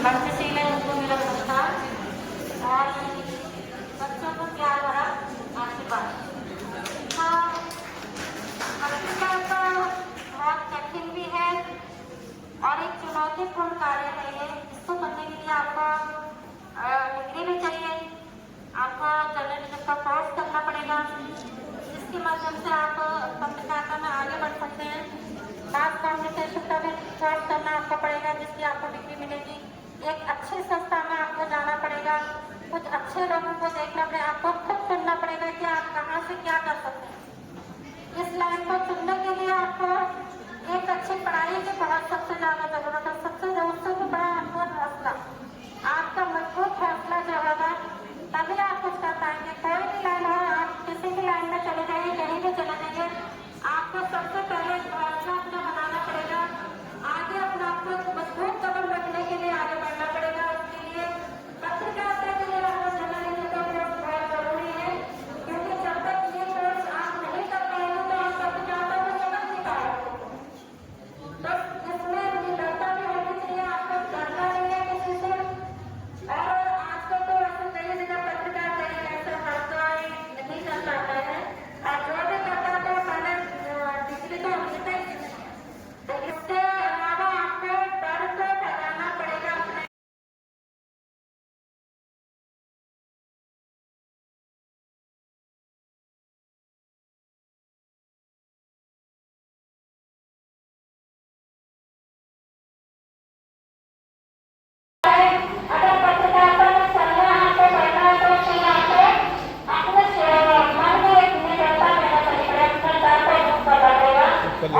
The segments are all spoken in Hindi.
पंचशील है उनको मेरा नमस्कार और बच्चों को प्यार भरा आशीर्वाद। हाँ, पत्रिका तो बहुत कठिन भी है और एक चुनौतीपूर्ण कार्य है ये। इसको करने के लिए आपको डिग्री भी चाहिए, आपको जर्नलिज्म का कोर्स करना पड़ेगा, जिसके माध्यम से आप पत्रकारिता में आगे बढ़ सकते हैं। मास कम्युनिकेशन का भी कोर्स करना आपको पड़ेगा, जिसकी आपको डिग्री मिलेगी। एक अच्छी संस्था में आपको जाना पड़ेगा, कुछ अच्छे लोगों को देखना पड़ेगा, आपको खुद चुनना पड़ेगा कि आप कहाँ से क्या कर सकते हैं। इस लाइन को चुनने के लिए आपको एक अच्छी पढ़ाई की बहुत सबसे ज़्यादा जरूरत है। सबसे उससे भी बड़ा आपको हौसला, आपका मजबूत हौसला जो होगा तभी आप कुछ कर पाएंगे। कोई भी लाइन हो, आप किसी भी लाइन में चले जाइए, कहीं भी चले जाइए, आपको सबसे पहले हौसला अपना बनाना पड़ेगा। आगे अपने आप को मजबूत कदम रखने के लिए आगे बढ़ना पड़ेगा। उसके लिए पत्रकारिता के लिए आपको जर्नलिज्म का कोर्स बहुत जरूरी है, क्योंकि जब तक ये कोर्स आप नहीं कर पाएंगे तो आप पत्रकारिता को समझ नहीं पाएंगे। तो इसमें निडरता भी होनी चाहिए, आपको डरना नहीं है किसी से। और आजकल तो ऐसे कई जगह पत्रकार कई ऐसे हड़ताल नहीं कर पाते हैं, और जो भी करता है तो पहले डिग्री तो मिलता ही है। तो इसके अलावा आपको डर को भगाना पड़ेगा अपने। अगर पत्रकारिता में चलना है तो बढ़ना है तो चलना है, अपने मन में एक निडरता रहना पड़ेगा, अपने डर को दूर करना पड़ेगा और सबसे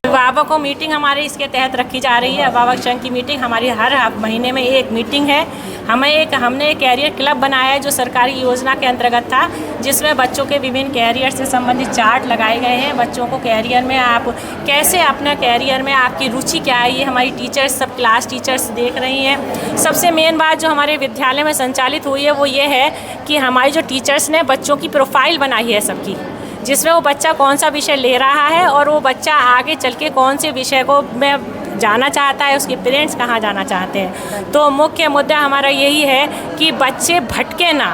अभिभावक को मीटिंग हमारे इसके तहत रखी जा रही है। अभिभावक संघ की मीटिंग हमारी हर महीने में एक मीटिंग है। हमने एक कैरियर क्लब बनाया है जो सरकारी योजना के अंतर्गत था, जिसमें बच्चों के विभिन्न कैरियर से संबंधित चार्ट लगाए गए हैं। बच्चों को कैरियर में आप कैसे अपना कैरियर में आपकी रुचि क्या है, ये हमारी टीचर्स सब क्लास टीचर्स देख रही हैं। सबसे मेन बात जो हमारे विद्यालय में संचालित हुई है वो ये है कि हमारी जो टीचर्स ने बच्चों की प्रोफाइल बनाई है सबकी, जिसमें वो बच्चा कौन सा विषय ले रहा है और वो बच्चा आगे चल के कौन से विषय को में जाना चाहता है, उसके पेरेंट्स कहाँ जाना चाहते हैं। तो मुख्य मुद्दा हमारा यही है कि बच्चे भटके ना।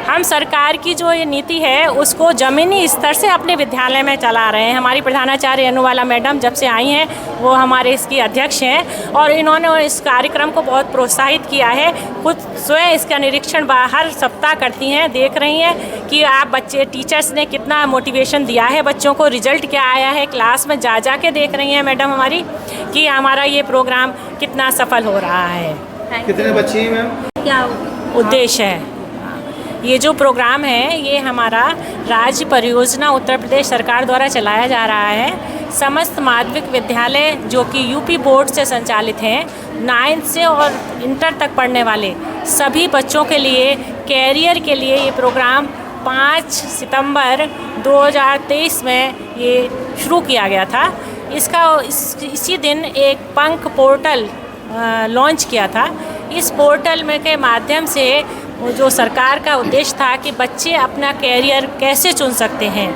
हम सरकार की जो ये नीति है उसको ज़मीनी स्तर से अपने विद्यालय में चला रहे हैं। हमारी प्रधानाचार्य अनुवाला मैडम जब से आई हैं वो हमारे इसकी अध्यक्ष हैं और इन्होंने इस कार्यक्रम को बहुत प्रोत्साहित किया है। खुद स्वयं इसका निरीक्षण हर सप्ताह करती हैं, देख रही हैं कि आप बच्चे टीचर्स ने कितना मोटिवेशन दिया है, बच्चों को रिजल्ट क्या आया है, क्लास में जा के देख रही हैं मैडम हमारी कि हमारा ये प्रोग्राम कितना सफल हो रहा है। कितने बच्चे हैं मैम? क्या उद्देश्य है ये जो प्रोग्राम है, ये हमारा राज्य परियोजना उत्तर प्रदेश सरकार द्वारा चलाया जा रहा है। समस्त माध्यमिक विद्यालय जो कि यूपी बोर्ड से संचालित हैं, 9th से और इंटर तक पढ़ने वाले सभी बच्चों के लिए कैरियर के लिए ये प्रोग्राम 5 सितंबर 2023 में ये शुरू किया गया था। इसी दिन एक पंख पोर्टल लॉन्च किया था। इस पोर्टल में के माध्यम से जो सरकार का उद्देश्य था कि बच्चे अपना कैरियर कैसे चुन सकते हैं,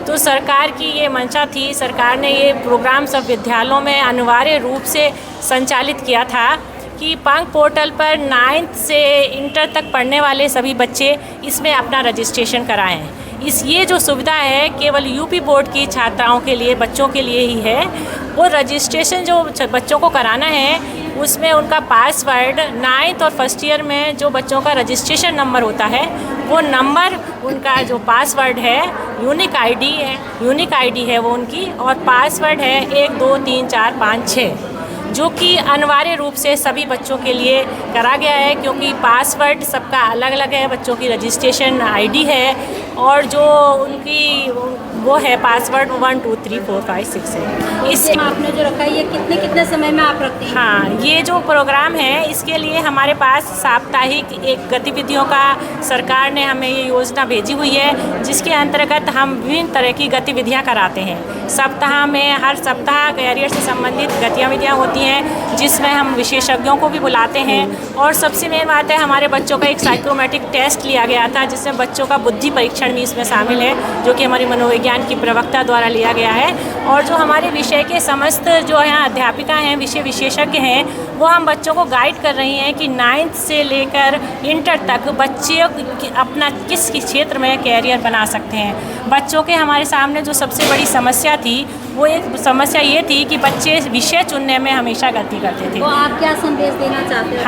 तो सरकार की ये मंशा थी। सरकार ने ये प्रोग्राम सब विद्यालयों में अनिवार्य रूप से संचालित किया था कि पंख पोर्टल पर 9th से इंटर तक पढ़ने वाले सभी बच्चे इसमें अपना रजिस्ट्रेशन कराएं। ये जो सुविधा है केवल यूपी बोर्ड की छात्राओं के लिए, बच्चों के लिए ही है। वो रजिस्ट्रेशन जो बच्चों को कराना है उसमें उनका पासवर्ड 9th और फर्स्ट ईयर में जो बच्चों का रजिस्ट्रेशन नंबर होता है वो नंबर, उनका जो पासवर्ड है यूनिक आईडी है वो उनकी, और पासवर्ड है 1 2 3 4 5 6, जो कि अनिवार्य रूप से सभी बच्चों के लिए करा गया है, क्योंकि पासवर्ड सबका अलग अलग है। बच्चों की रजिस्ट्रेशन आईडी है और जो उनकी वो है पासवर्ड 1 2 3 4 5 6 है। इस आपने जो रखा है ये कितने समय में आप रखते हैं? हाँ, ये जो प्रोग्राम है इसके लिए हमारे पास साप्ताहिक एक गतिविधियों का सरकार ने हमें ये योजना भेजी हुई है, जिसके अंतर्गत हम विभिन्न तरह की गतिविधियाँ कराते हैं। सप्ताह में हर सप्ताह कैरियर से संबंधित गतिविधियाँ होती हैं, जिसमें हम विशेषज्ञों को भी बुलाते हैं। और सबसे मेन बात है, हमारे बच्चों का एक साइकोमेट्रिक टेस्ट लिया गया था, जिसमें बच्चों का बुद्धि परीक्षण भी इसमें शामिल है, जो कि हमारी मनोवैज्ञानिक विज्ञान की प्रवक्ता द्वारा लिया गया है। और जो हमारे विषय के समस्त जो यहाँ अध्यापिका हैं, विषय विशेषज्ञ हैं, वो हम बच्चों को गाइड कर रही हैं कि 9th से लेकर इंटर तक बच्चे अपना किस क्षेत्र में कैरियर बना सकते हैं। बच्चों के हमारे सामने जो सबसे बड़ी समस्या थी, वो एक समस्या ये थी कि बच्चे विषय चुनने में हमेशा गलती करते थे। तो आप क्या संदेश देना चाहते हो?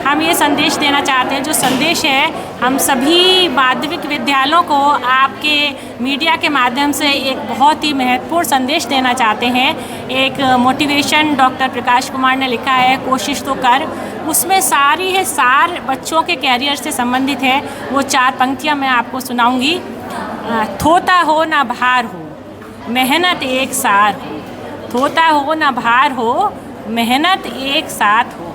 हम ये संदेश देना चाहते हैं, जो संदेश है हम सभी माध्यमिक विद्यालयों को आपके मीडिया के माध्यम से एक बहुत ही महत्वपूर्ण संदेश देना चाहते हैं। एक मोटिवेशन डॉक्टर प्रकाश कुमार ने लिखा है, कोशिश तो कर, उसमें सार बच्चों के कैरियर से संबंधित है। वो 4 पंक्तियाँ मैं आपको सुनाऊंगी। थोता हो ना भार हो, मेहनत एक सार हो, थोता हो ना भार हो, मेहनत एक साथ हो,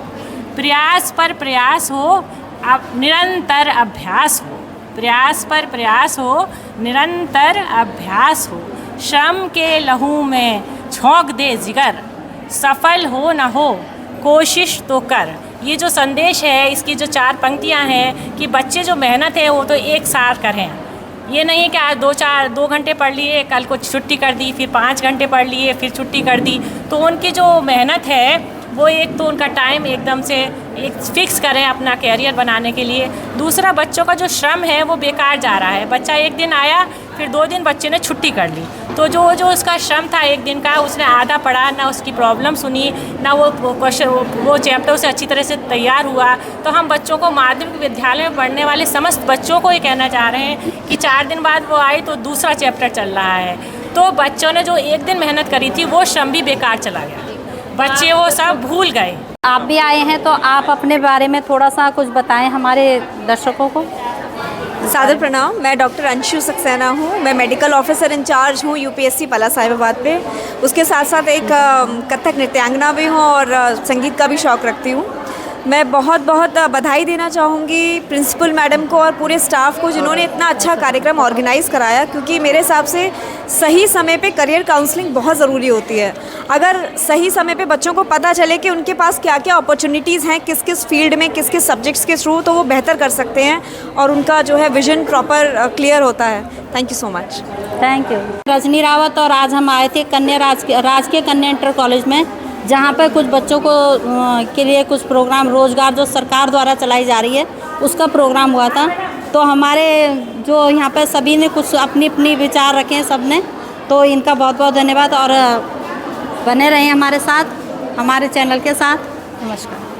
प्रयास पर प्रयास हो, अब निरंतर अभ्यास हो, प्रयास पर प्रयास हो, निरंतर अभ्यास हो, श्रम के लहू में झोंक दे जिगर, सफल हो न हो कोशिश तो कर। ये जो संदेश है, इसकी जो 4 पंक्तियां हैं कि बच्चे जो मेहनत है वो तो एक साथ करें। ये नहीं कि आज 2 घंटे पढ़ लिए, कल को छुट्टी कर दी, फिर 5 घंटे पढ़ लिए, फिर छुट्टी कर दी। तो उनकी जो मेहनत है वो एक तो उनका टाइम एकदम से एक फिक्स करें अपना कैरियर बनाने के लिए। दूसरा, बच्चों का जो श्रम है वो बेकार जा रहा है। बच्चा एक दिन आया, फिर 2 दिन बच्चे ने छुट्टी कर ली, तो जो उसका श्रम था एक दिन का, उसने आधा पढ़ा, ना उसकी प्रॉब्लम सुनी, ना वो क्वेश्चन वो चैप्टर से अच्छी तरह से तैयार हुआ। तो हम बच्चों को, माध्यमिक विद्यालय में पढ़ने वाले समस्त बच्चों को ये कहना चाह रहे हैं कि 4 दिन बाद वो आई तो दूसरा चैप्टर चल रहा है। तो बच्चों ने जो एक दिन मेहनत करी थी वो श्रम भी बेकार चला गया, बच्चे वो सब भूल गए। आप भी आए हैं तो आप अपने बारे में थोड़ा सा कुछ बताएं हमारे दर्शकों को। सादर प्रणाम, मैं डॉक्टर अंशु सक्सेना हूँ। मैं मेडिकल ऑफिसर इंचार्ज हूँ यूपीएससी पला साहिबाबाद पे। उसके साथ साथ एक कथक नृत्यांगना भी हूँ और संगीत का भी शौक़ रखती हूँ। मैं बहुत बहुत बधाई देना चाहूँगी प्रिंसिपल मैडम को और पूरे स्टाफ को, जिन्होंने इतना अच्छा कार्यक्रम ऑर्गेनाइज़ कराया, क्योंकि मेरे हिसाब से सही समय पे करियर काउंसलिंग बहुत ज़रूरी होती है। अगर सही समय पे बच्चों को पता चले कि उनके पास क्या क्या अपॉर्चुनिटीज़ हैं, किस किस फील्ड में, किस किस सब्जेक्ट्स के थ्रू, तो वो बेहतर कर सकते हैं और उनका जो है विजन प्रॉपर क्लियर होता है। Thank you so much. Thank you. Rajni Rawat और आज हम आए थे राजकीय कन्या इंटर कॉलेज में, जहाँ पर कुछ बच्चों को के लिए कुछ प्रोग्राम, रोज़गार जो सरकार द्वारा चलाई जा रही है उसका प्रोग्राम हुआ था। तो हमारे जो यहाँ पर सभी ने कुछ अपनी अपनी विचार रखे हैं सब ने, तो इनका बहुत बहुत धन्यवाद और बने रहें हमारे साथ, हमारे चैनल के साथ। नमस्कार।